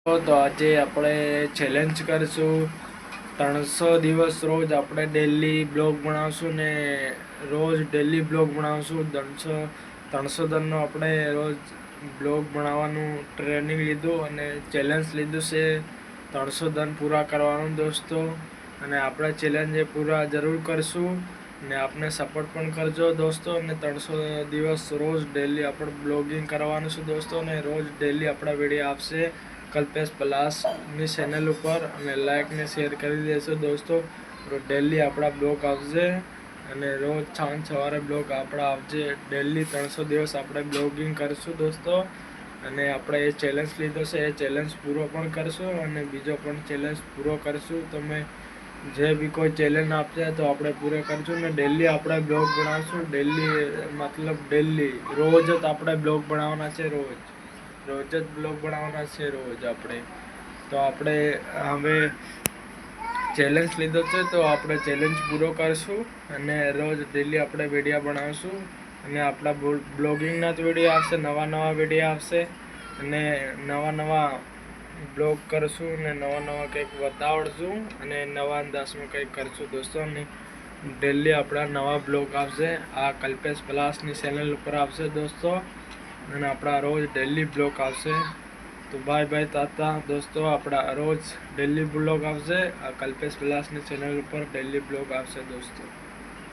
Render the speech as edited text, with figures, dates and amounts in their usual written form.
તો આજે આપણે ચેલેન્જ કરશું 300 દિવસ રોજ આપણે ડેલી બ્લોગ બનાવશું ને રોજ ડેલી બ્લોગ બનાવશું 300 દનનો આપણે રોજ બ્લોગ બનાવવાનું ટ્રેનિંગ લીધું અને ચેલેન્જ લીધું છે 300 દન પૂરા કરવાનું દોસ્તો। અને આપણે ચેલેન્જ એ પૂરા જરૂર કરશું ને આપને સપોર્ટ પણ કરજો દોસ્તો। અને 300 દિવસ રોજ ડેલી આપણે બ્લોગિંગ કરવાનું છે દોસ્તો ને રોજ ડેલી આપણા વિડીયો આવશે કલ્પેશ પલાસની ચેનલ ઉપર અને લાઈક ને શેર કરી દેશો દોસ્તો। ડેલી આપણા બ્લોગ આવશે અને રોજ સાંજ સવારે બ્લોગ આપણા આવશે ડેલી 300 દિવસ આપણે બ્લોગિંગ કરશું દોસ્તો। અને આપણે એ ચેલેન્જ લીધો છે એ ચેલેન્જ પૂરો પણ કરશું અને બીજો પણ ચેલેન્જ પૂરો કરશું। તમે જે બી કોઈ ચેલેન્જ આપશે તો આપણે પૂરો કરશું ને ડેલી આપણે બ્લોગ બનાવશું ડેલી મતલબ ડેલી રોજ જ આપણે બ્લોગ બનાવવાના છે રોજ જ બ્લોગ બનાવવાના છે રોજ આપણે। તો આપણે હવે ચેલેન્જ લીધો છે તો આપણે ચેલેન્જ પૂરો કરશું અને રોજ ડેલી આપણે વિડીયો બનાવશું અને આપણા બ્લોગિંગના જ વિડીયો આવશે નવા વિડીયો આવશે અને નવા બ્લોગ કરશું અને નવા કંઈક બતાવડશું અને નવા અંદાજમાં કંઈક કરશું દોસ્તો। અને ડેલી આપણા નવા બ્લોગ આવશે આ કલ્પેશ પલાસની ચેનલ ઉપર આવશે દોસ્તો અને આપણા રોજ ડેલી બ્લોગ આવશે। તો બાય તાતા દોસ્તો આપણા રોજ ડેલી બ્લોગ આવશે આ કલ્પેશ પલાસની ચેનલ ઉપર ડેલી બ્લોગ આવશે દોસ્તો।